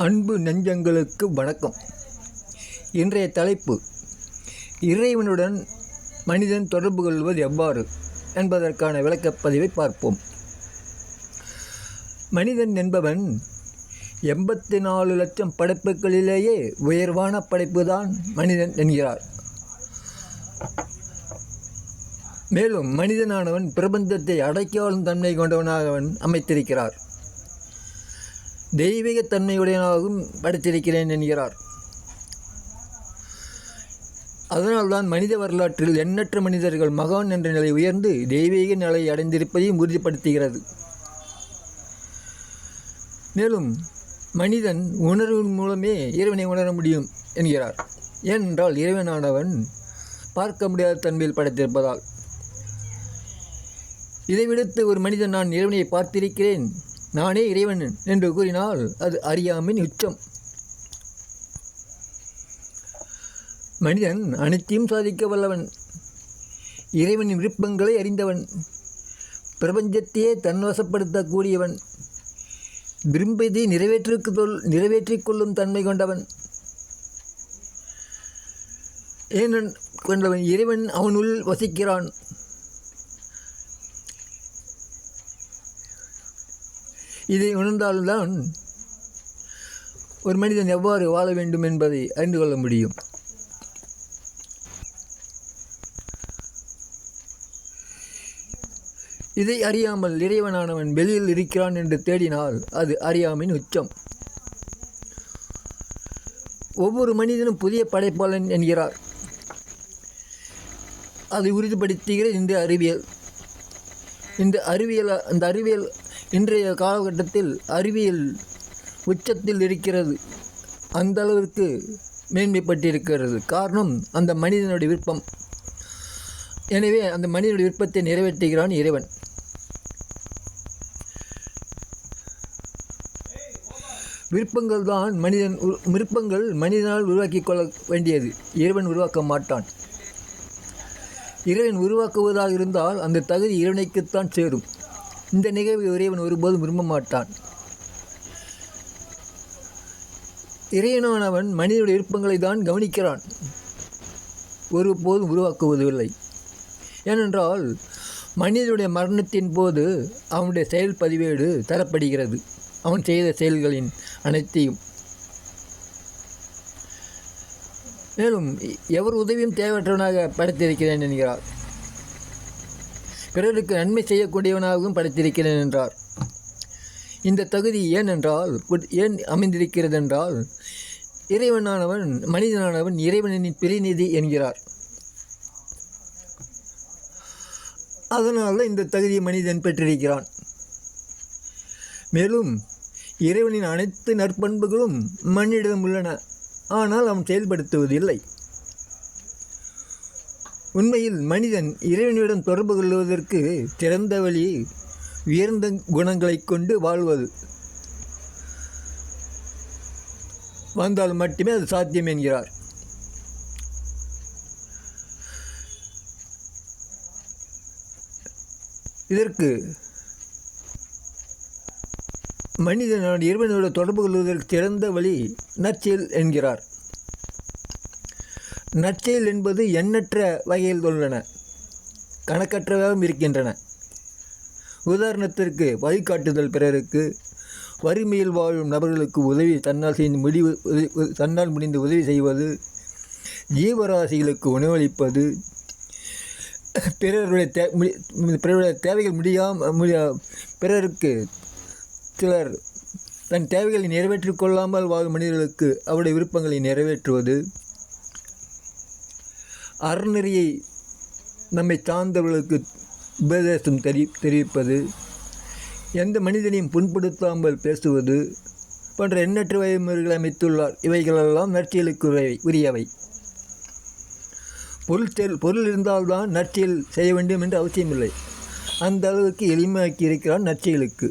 அன்பு நெஞ்சங்களுக்கு வணக்கம். இன்றைய தலைப்பு இறைவனுடன் மனிதன் தொடர்பு கொள்வது எவ்வாறு என்பதற்கான விளக்கப்பதிவை பார்ப்போம். மனிதன் என்பவன் 84 லட்சம் படைப்புகளிலேயே உயர்வான படைப்புதான் மனிதன் என்கிறார். மேலும் மனிதனானவன் பிரபஞ்சத்தை அடக்கியாளும் தன்மை கொண்டவனாக அவன் அமைத்திருக்கிறார். தெய்வீக தன்மையுடையனாகவும் படைத்திருக்கிறேன் என்கிறார். அதனால்தான் மனித வரலாற்றில் எண்ணற்ற மனிதர்கள் மகான் என்ற நிலை உயர்ந்து தெய்வீக நிலையை அடைந்திருப்பதையும் உறுதிப்படுத்துகிறது. மேலும் மனிதன் உணர்வின் மூலமே இறைவனை உணர முடியும் என்கிறார். ஏனென்றால் இறைவனானவன் பார்க்க முடியாத தன்மையில் படைத்திருப்பதால். இதை விடுத்து ஒரு மனிதன் நான் இறைவனை பார்த்திருக்கிறேன், நானே இறைவன் என்று கூறினால் அது அறியாமையின் உச்சம். மனிதன் அனைத்தையும் சாதிக்க வல்லவன், இறைவனின் விருப்பங்களை அறிந்தவன், பிரபஞ்சத்தையே தன்வசப்படுத்தக்கூடியவன், விரும்பதை நிறைவேற்றிக் கொள்ளும் தன்மை கொண்டவன். கொண்டவன் இறைவன் அவனுள் வசிக்கிறான். இதை உணர்ந்தால்தான் ஒரு மனிதன் எவ்வாறு வாழ வேண்டும் என்பதை அறிந்து கொள்ள முடியும். இதை அறியாமல் இறைவனானவன் வெளியில் இருக்கிறான் என்று தேடினால் அது அறியாமையின் உச்சம். ஒவ்வொரு மனிதனும் புதிய படைப்பாளன் என்கிறார். அதை உறுதிப்படுத்துகிற இந்த அறிவியல் இன்றைய காலகட்டத்தில் அறிவியல் உச்சத்தில் இருக்கிறது. அந்த அளவிற்கு மேன்மைப்பட்டிருக்கிறது. காரணம் அந்த மனிதனுடைய விருப்பம். எனவே அந்த மனிதனுடைய விருப்பத்தை நிறைவேற்றுகிறான் இறைவன். விருப்பங்கள் மனிதனால் உருவாக்கி கொள்ள வேண்டியது, இறைவன் உருவாக்க மாட்டான். இறைவன் உருவாக்குவதாக இருந்தால் அந்த தகுதி இறைவனுக்குத்தான் சேரும். இந்த நிகழ்வை இறைவன் ஒருபோதும் விரும்ப மாட்டான். இறைவனானவன் மனிதனுடைய விருப்பங்களை தான் கவனிக்கிறான், ஒருபோதும் உருவாக்குவதில்லை. ஏனென்றால் மனிதனுடைய மரணத்தின் போது அவனுடைய செயல் பதிவேடு தரப்படுகிறது, அவன் செய்த செயல்களின் அனைத்தையும். மேலும் எவர் உதவியும் தேவையற்றவனாக படைத்திருக்கிறேன் என்கிறார். பிறருக்கு நன்மை செய்யக்கூடியவனாகவும் படைத்திருக்கிறேன் என்றார். இந்த தகுதி ஏன் அமைந்திருக்கிறது என்றால் மனிதனானவன் இறைவனின் பிரதிநிதி என்கிறார். அதனால் இந்த தகுதியை மனிதன் பெற்றிருக்கிறான். மேலும் இறைவனின் அனைத்து நற்பண்புகளும் மனிதனிடம் உள்ளன, ஆனால் அவன் செயல்படுத்துவதில்லை. உண்மையில் மனிதன் இறைவனிடம் தொடர்பு கொள்வதற்கு சிறந்த வழி உயர்ந்த குணங்களை கொண்டு வாழ்ந்தால் மட்டுமே அது சாத்தியம் என்கிறார். இதற்கு மனிதனோட இறைவனோட தொடர்பு கொள்வதற்கு சிறந்த வழி நற்செயல் என்கிறார். நற்செயல் என்பது எண்ணற்ற வகையில் உள்ளன, கணக்கற்றவையும் இருக்கின்றன. உதாரணத்திற்கு வழிகாட்டுதல், பிறருக்கு வறுமையில் வாழும் நபர்களுக்கு உதவி, தன்னால் முடிந்த உதவி செய்வது, ஜீவராசிகளுக்கு உணவளிப்பது, பிறருடைய தேவைகள் பிறருக்கு சிலர் தன் தேவைகளை நிறைவேற்றிக் கொள்ளாமல் வாழும் மனிதர்களுக்கு அவருடைய விருப்பங்களை நிறைவேற்றுவது, அறநெறியை நம்மை சார்ந்தவர்களுக்கு உபதேசம் தெரிவிப்பது, எந்த மனிதனையும் புண்படுத்தாமல் பேசுவது போன்ற எண்ணற்ற வழிமுறைகளை அமைத்துள்ளார். இவைகளெல்லாம் நற்செயலுக்கு உரியவை. பொருள் இருந்தால்தான் நற்செயல் செய்ய வேண்டும் என்று அவசியமில்லை. அந்த அளவுக்கு எளிமையாக்கி இருக்கிறான் நற்செயலுக்கு.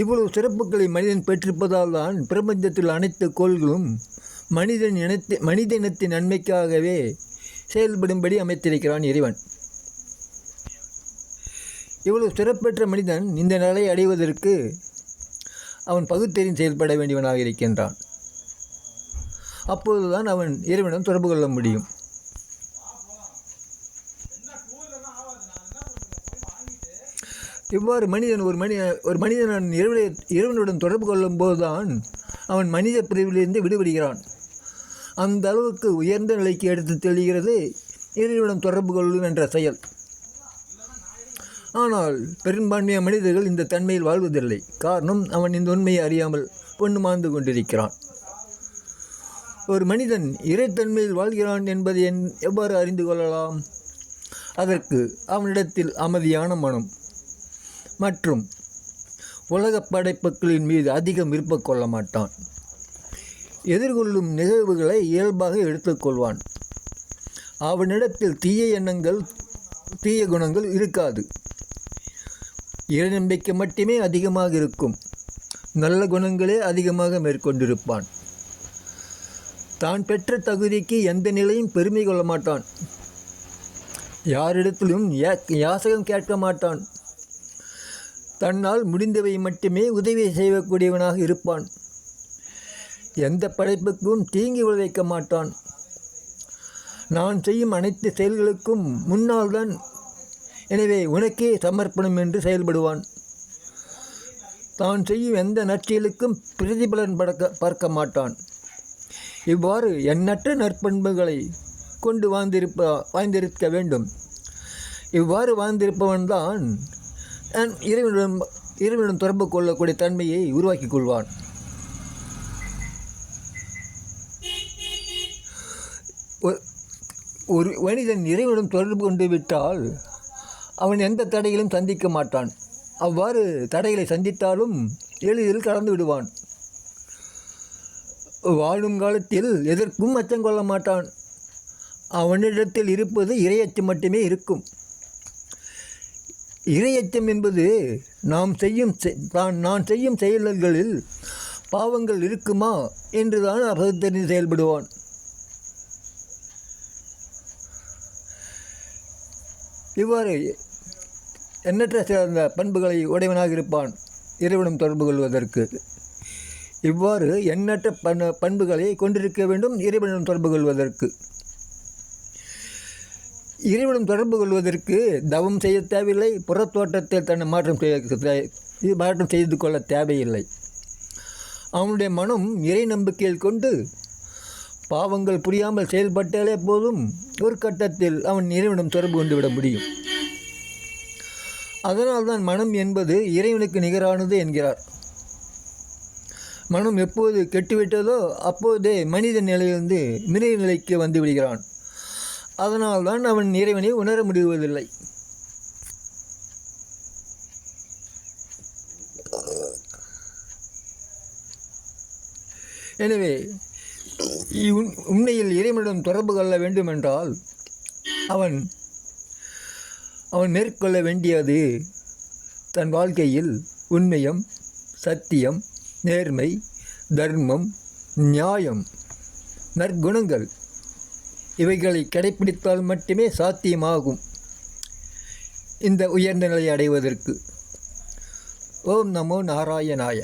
இவ்வளவு சிறப்புகளை மனிதன் பெற்றிருப்பதால் தான் பிரபஞ்சத்தில் அனைத்து கோள்களும் மனித இனத்தின் நன்மைக்காகவே செயல்படும்படி அமைத்திருக்கிறான் இறைவன். இவ்வளவு சிறப்பெற்ற மனிதன் இந்த நிலையை அடைவதற்கு அவன் பகுத்தறிந்து செயல்பட வேண்டியவனாக இருக்கின்றான். அப்போதுதான் அவன் இறைவனிடம் தொடர்பு கொள்ள முடியும். இவ்வாறு மனிதன் ஒரு மனிதன் இறைவனுடன் தொடர்பு கொள்ளும் போதுதான் அவன் மனித பிரிவிலிருந்து விடுபடுகிறான். அந்த அளவுக்கு உயர்ந்த நிலைக்கு எடுத்து தெளிகிறது இறைவனுடன் தொடர்பு கொள்ளும் என்ற செயல். ஆனால் பெரும்பான்மையான மனிதர்கள் இந்த தன்மையில் வாழ்வதில்லை. காரணம், அவன் இந்த உண்மையை அறியாமல் பொண்ணுமாந்து கொண்டிருக்கிறான். ஒரு மனிதன் இறைத்தன்மையில் வாழ்கிறான் என்பதை எவ்வாறு அறிந்து கொள்ளலாம்? அதற்கு அவனிடத்தில் அமைதியான மனம் மற்றும் உலக படைப்புகளின் மீது அதிகம் விருப்பம் கொள்ள மாட்டான். எதிர்கொள்ளும் நிகழ்வுகளை இயல்பாக எடுத்துக்கொள்வான். அவனிடத்தில் தீய எண்ணங்கள், தீய குணங்கள் இருக்காது. இறைநம்பிக்கை மட்டுமே அதிகமாக இருக்கும். நல்ல குணங்களே அதிகமாக மேற்கொண்டிருப்பான். தான் பெற்ற தகுதிக்கு எந்த நிலையும் பெருமை கொள்ள மாட்டான். யாரிடத்திலும் யாசகம் கேட்க மாட்டான். தன்னால் முடிந்தவை மட்டுமே உதவி செய்யக்கூடியவனாக இருப்பான். எந்த படைப்புக்கும் தீங்கி விளைவிக்க மாட்டான். நான் செய்யும் அனைத்து செயல்களுக்கும் முன்னால் தான், எனவே உனக்கே சமர்ப்பணம் என்று செயல்படுவான். தான் செய்யும் எந்த நற்செயலுக்கும் பிரதிபலன் பார்க்க மாட்டான். இவ்வாறு எண்ணற்ற நற்பண்புகளை கொண்டு வாழ்ந்திருக்க வேண்டும். இவ்வாறு வாழ்ந்திருப்பவன்தான் இறைவனுடன் தொடர்பு கொள்ளக்கூடிய தன்மையை உருவாக்கி கொள்வான். ஒரு மனிதன் இறைவனுடன் தொடர்பு கொண்டு விட்டால் அவன் எந்த தடைகளும் சந்திக்க மாட்டான். அவ்வாறு தடைகளை சந்தித்தாலும் எளிதில் கடந்து விடுவான். வாழும் காலத்தில் எதற்கும் அச்சம் கொள்ள மாட்டான். அவனிடத்தில் இருப்பது இறையச்சம் மட்டுமே இருக்கும். இறையச்சம் என்பது நான் செய்யும் செயல்களில் பாவங்கள் இருக்குமா என்றுதான் பகுத்தறிந்து செயல்படுவான். இவ்வாறு எண்ணற்ற சிறந்த பண்புகளை உடையவனாக இருப்பான் இறைவனும் தொடர்பு கொள்வதற்கு. இவ்வாறு எண்ணற்ற பண்புகளை கொண்டிருக்க வேண்டும் இறைவனுடன் தொடர்பு கொள்வதற்கு. இறைவனுடன் தொடர்பு கொள்வதற்கு தவம் செய்ய தேவையில்லை. புறத்தோட்டத்தில் தன்னை மாற்றம் செய்து கொள்ள தேவையில்லை. அவனுடைய மனம் இறை நம்பிக்கையில் கொண்டு பாவங்கள் புரியாமல் செயல்பட்டாலே போதும் ஒரு கட்டத்தில் அவன் இறைவனுடன் தொடர்பு கொண்டு விட முடியும். அதனால்தான் மனம் என்பது இறைவனுக்கு நிகரானது என்கிறார். மனம் எப்போது கெட்டுவிட்டதோ அப்போதே மனித நிலையிலிருந்து மிருக நிலைக்கு வந்து விடுகிறான். அதனால்தான் அவன் இறைவனை உணர முடிவதில்லை. எனவே உண்மையில் இறைவனுடன் தொடர்பு கொள்ள வேண்டுமென்றால் அவன் மேற்கொள்ள வேண்டியது தன் வாழ்க்கையில் உண்மையம், சத்தியம், நேர்மை, தர்மம், நியாயம், நற்குணங்கள் இவைகளை கடைப்பிடித்தால் மட்டுமே சாத்தியமாகும் இந்த உயர்ந்த நிலையை அடைவதற்கு. ஓம் நமோ நாராயணாய.